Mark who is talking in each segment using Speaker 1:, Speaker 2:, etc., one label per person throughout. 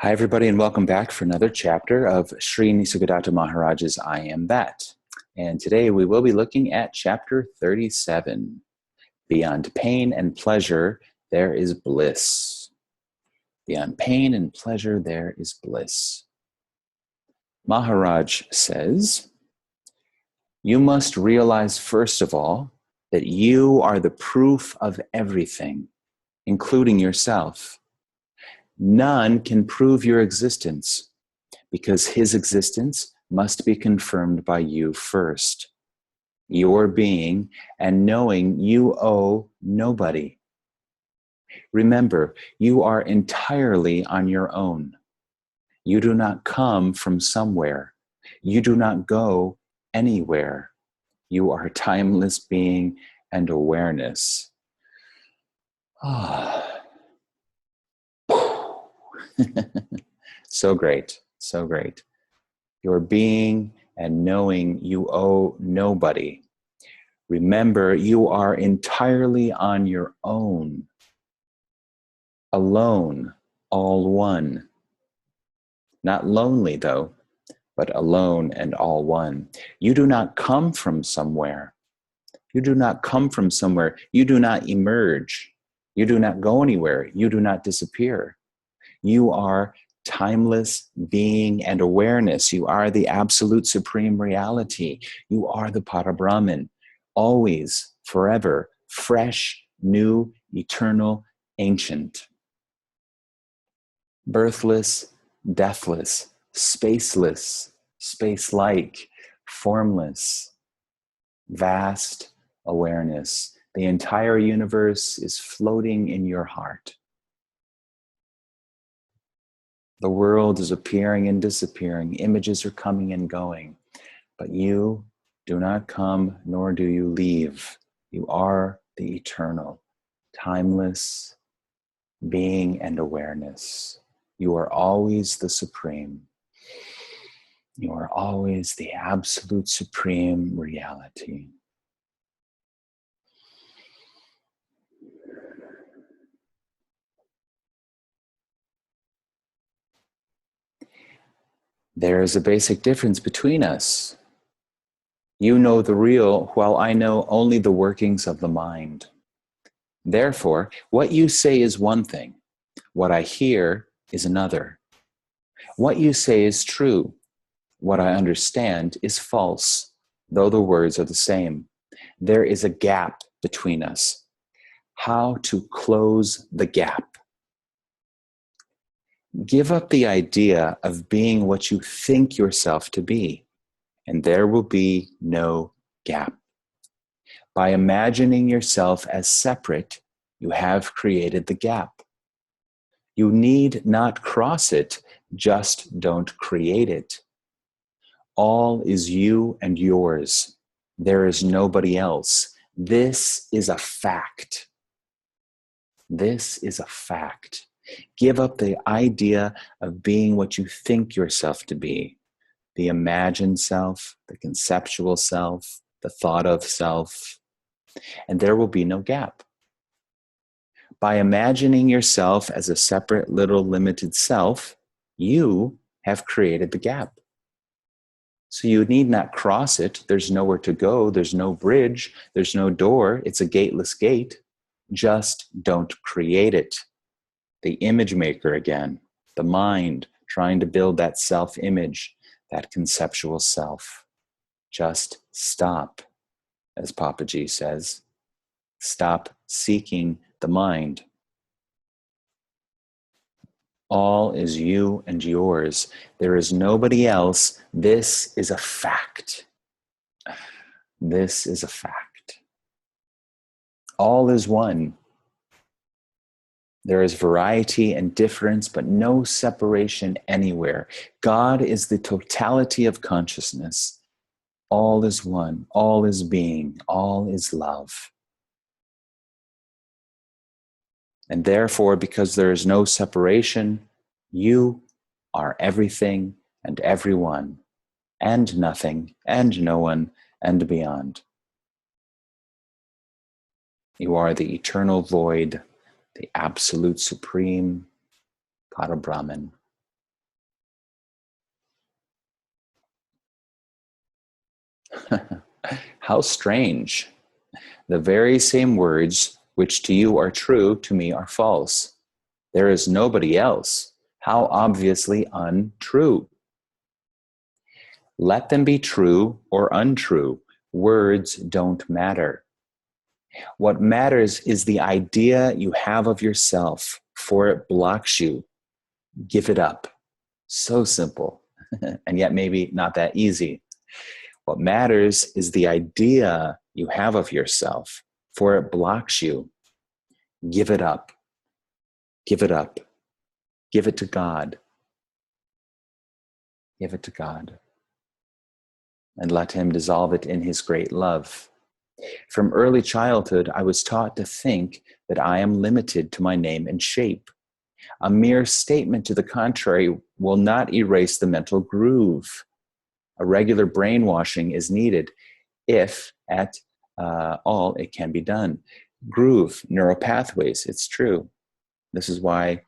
Speaker 1: Hi, everybody, and welcome back for another chapter of Sri Nisargadatta Maharaj's I Am That. And today we will be looking at chapter 37. Beyond pain and pleasure, there is bliss. Beyond pain and pleasure, there is bliss. Maharaj says, you must realize, first of all, that you are the proof of everything, including yourself. None can prove your existence, because his existence must be confirmed by you first. Your being and knowing you owe nobody. Remember, you are entirely on your own. You do not come from somewhere. You do not go anywhere. You are timeless being and awareness. So great, so great. Your being and knowing you owe nobody. Remember, you are entirely on your own. Alone, all one. Not lonely, though, but alone and all one. You do not come from somewhere. You do not come from somewhere. You do not emerge. You do not go anywhere. You do not disappear. You are timeless being and awareness. You are the absolute supreme reality. You are the Parabrahman, always, forever, fresh, new, eternal, ancient. Birthless, deathless, spaceless, space-like, formless, vast awareness. The entire universe is floating in your heart. The world is appearing and disappearing. Images are coming and going. But you do not come, nor do you leave. You are the eternal, timeless being and awareness. You are always the supreme. You are always the absolute supreme reality. There is a basic difference between us. You know the real, while I know only the workings of the mind. Therefore, what you say is one thing. What I hear is another. What you say is true. What I understand is false, though the words are the same. There is a gap between us. How to close the gap? Give up the idea of being what you think yourself to be, and there will be no gap. By imagining yourself as separate, you have created the gap. You need not cross it, just don't create it. All is you and yours. There is nobody else. This is a fact. This is a fact. Give up the idea of being what you think yourself to be. The imagined self, the conceptual self, the thought of self, and there will be no gap. By imagining yourself as a separate little limited self, you have created the gap. So you need not cross it. There's nowhere to go. There's no bridge. There's no door. It's a gateless gate. Just don't create it. The image maker again, the mind trying to build that self-image, that conceptual self. Just stop, as Papaji says. Stop seeking the mind. All is you and yours. There is nobody else. This is a fact. This is a fact. All is one. There is variety and difference, but no separation anywhere. God is the totality of consciousness. All is one. All is being. All is love. And therefore, because there is no separation, you are everything and everyone, and nothing, and no one, and beyond. You are the eternal void, the absolute supreme Parabrahman. How strange. The very same words which to you are true, to me are false. There is nobody else. How obviously untrue. Let them be true or untrue. Words don't matter. What matters is the idea you have of yourself, for it blocks you. Give it up. So simple, and yet maybe not that easy. What matters is the idea you have of yourself, for it blocks you. Give it up. Give it up. Give it to God. Give it to God. And let Him dissolve it in His great love. From early childhood, I was taught to think that I am limited to my name and shape. A mere statement to the contrary will not erase the mental groove. A regular brainwashing is needed if at all it can be done. Groove, neural pathways, it's true. This is why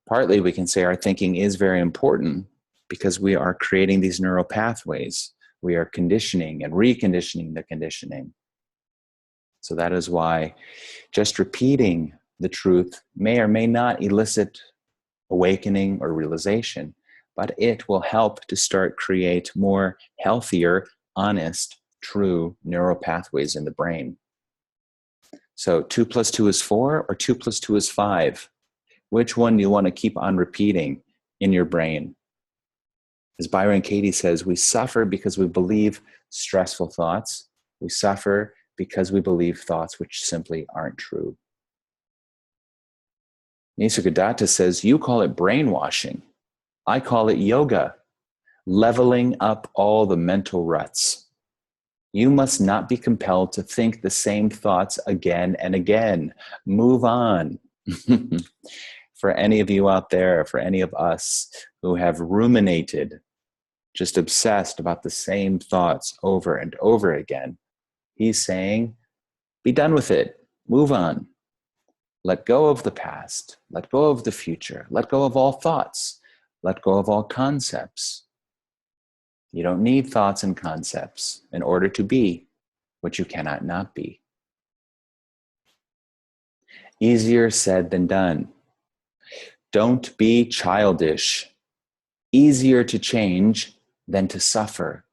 Speaker 1: partly we can say our thinking is very important, because we are creating these neural pathways. We are conditioning and reconditioning the conditioning. So that is why just repeating the truth may or may not elicit awakening or realization, but it will help to start create more healthier, honest, true neural pathways in the brain. So 2 + 2 is 4 or 2 + 2 is 5? Which one do you want to keep on repeating in your brain? As Byron Katie says, we suffer because we believe stressful thoughts. We suffer because we believe thoughts which simply aren't true. Nisargadatta says, you call it brainwashing. I call it yoga, leveling up all the mental ruts. You must not be compelled to think the same thoughts again and again. Move on. For any of you out there, for any of us who have ruminated, just obsessed about the same thoughts over and over again, he's saying, be done with it. Move on. Let go of the past. Let go of the future. Let go of all thoughts. Let go of all concepts. You don't need thoughts and concepts in order to be what you cannot not be. Easier said than done. Don't be childish. Easier to change than to suffer.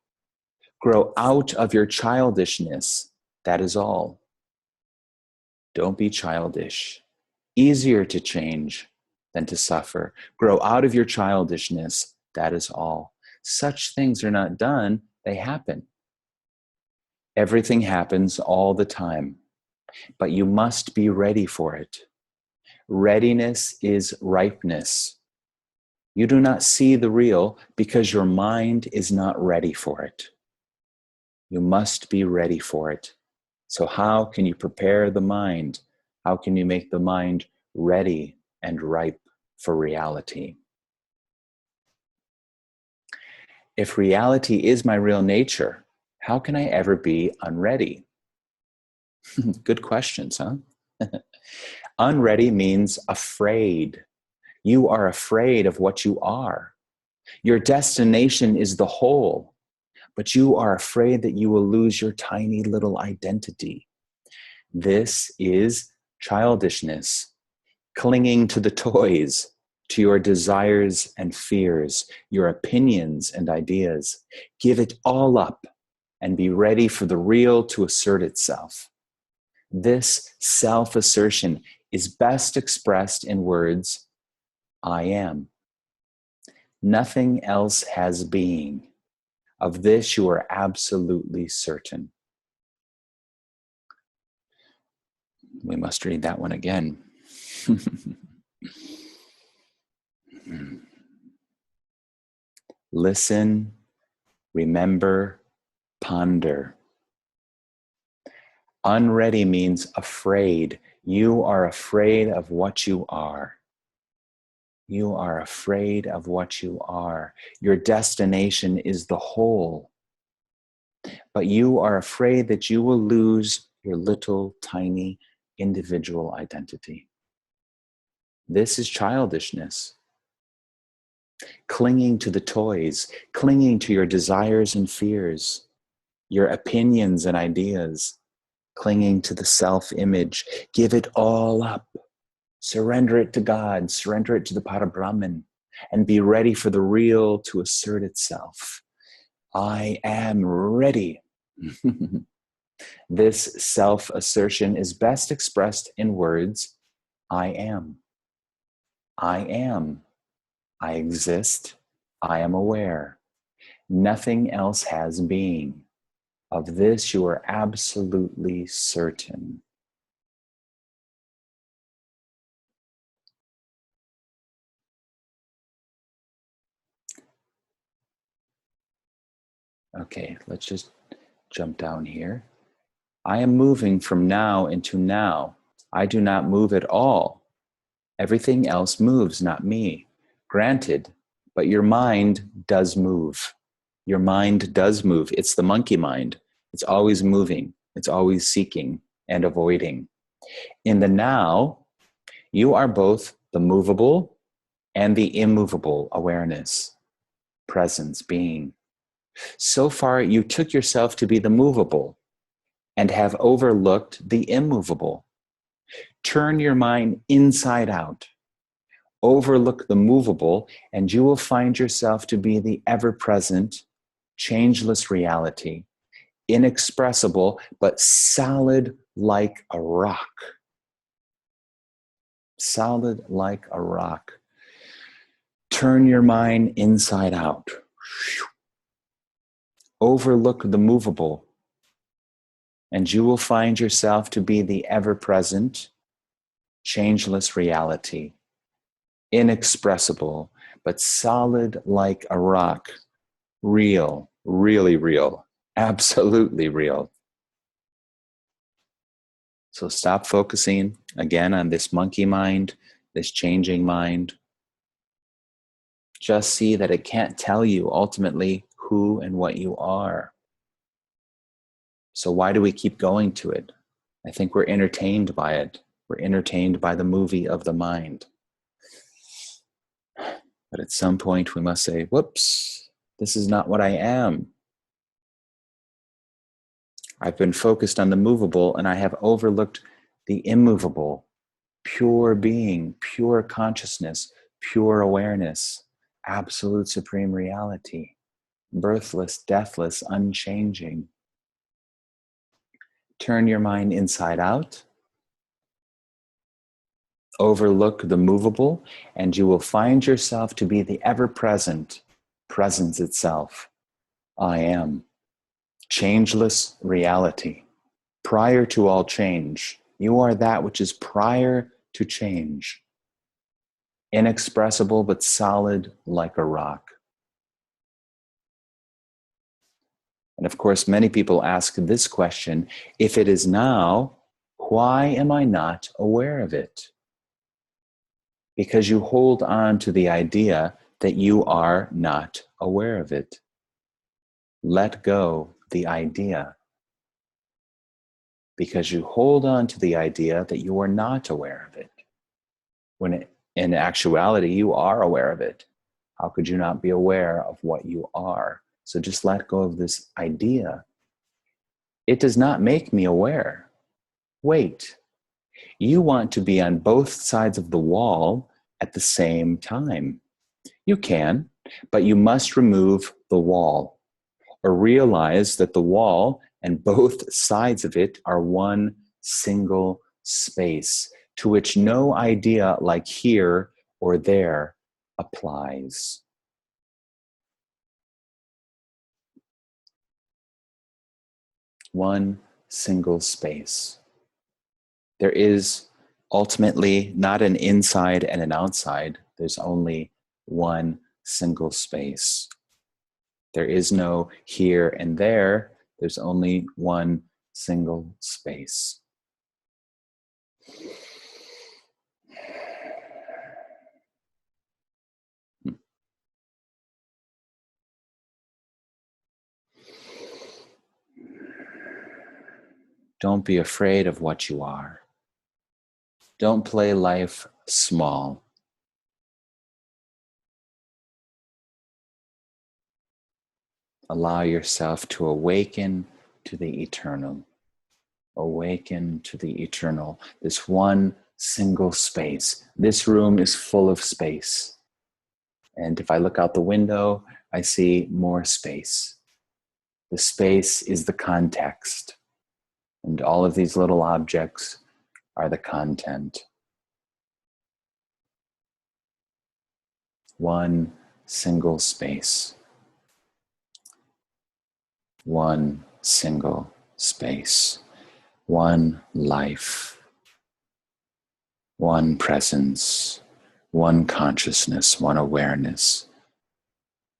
Speaker 1: Grow out of your childishness. That is all. Don't be childish. Easier to change than to suffer. Grow out of your childishness. That is all. Such things are not done, they happen. Everything happens all the time, but you must be ready for it. Readiness is ripeness. You do not see the real because your mind is not ready for it. You must be ready for it. So how can you prepare the mind? How can you make the mind ready and ripe for reality? If reality is my real nature, how can I ever be unready? Good questions, huh? Unready means afraid. You are afraid of what you are. Your destination is the whole, but you are afraid that you will lose your tiny little identity. This is childishness, clinging to the toys, to your desires and fears, your opinions and ideas. Give it all up and be ready for the real to assert itself. This self-assertion is best expressed in words, I am. Nothing else has being. Of this you are absolutely certain. We must read that one again. Listen, remember, ponder. Unready means afraid. You are afraid of what you are. You are afraid of what you are. Your destination is the whole. But you are afraid that you will lose your little, tiny, individual identity. This is childishness. Clinging to the toys, clinging to your desires and fears. your opinions and ideas, clinging to the self-image. Give it all up. Surrender it to God, surrender it to the Parabrahman, and be ready for the real to assert itself. I am ready. This self-assertion is best expressed in words, I am. I am. I exist. I am aware. Nothing else has being. Of this you are absolutely certain. Okay, let's just jump down here. I am moving from now into now. I do not move at all. Everything else moves, not me. Granted, but your mind does move. Your mind does move. It's the monkey mind. It's always moving. It's always seeking and avoiding. In the now, you are both the movable and the immovable awareness, presence, being. So far, you took yourself to be the movable and have overlooked the immovable. Turn your mind inside out. Overlook the movable, and you will find yourself to be the ever-present, changeless reality, inexpressible, but solid like a rock. Solid like a rock. Turn your mind inside out. Overlook the movable, and you will find yourself to be the ever-present, changeless reality, inexpressible, but solid like a rock, real, really real, absolutely real. So stop focusing again on this monkey mind, this changing mind. Just see that it can't tell you ultimately who and what you are. So why do we keep going to it? I think we're entertained by it. We're entertained by the movie of the mind. But at some point we must say, whoops, this is not what I am. I've been focused on the movable and I have overlooked the immovable, pure being, pure consciousness, pure awareness, absolute supreme reality, birthless, deathless, unchanging. Turn your mind inside out. Overlook the movable, and you will find yourself to be the ever-present presence itself. I am. Changeless reality. Prior to all change, you are that which is prior to change. Inexpressible but solid like a rock. And of course, many people ask this question, if it is now, why am I not aware of it? Because you hold on to the idea that you are not aware of it. Let go the idea. Because you hold on to the idea that you are not aware of it. When in actuality, you are aware of it. How could you not be aware of what you are? So just let go of this idea. It does not make me aware. Wait, you want to be on both sides of the wall at the same time. You can, but you must remove the wall or realize that the wall and both sides of it are one single space to which no idea like here or there applies. One single space. There is ultimately not an inside and an outside. There's only one single space. There is no here and there. There's only one single space. Don't be afraid of what you are. Don't play life small. Allow yourself to awaken to the eternal. Awaken to the eternal. This one single space. This room is full of space. And if I look out the window, I see more space. The space is the context. And all of these little objects are the content. One single space. One single space. One life. One presence. One consciousness. One awareness.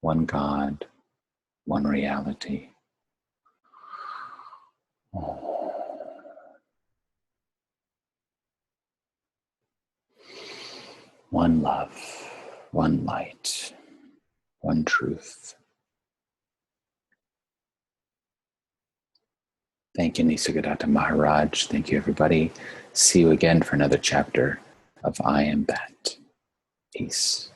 Speaker 1: One God. One reality. One love. One light. One truth. Thank you, Nisargadatta Maharaj. Thank you, everybody. See you again for another chapter of I Am That. Peace.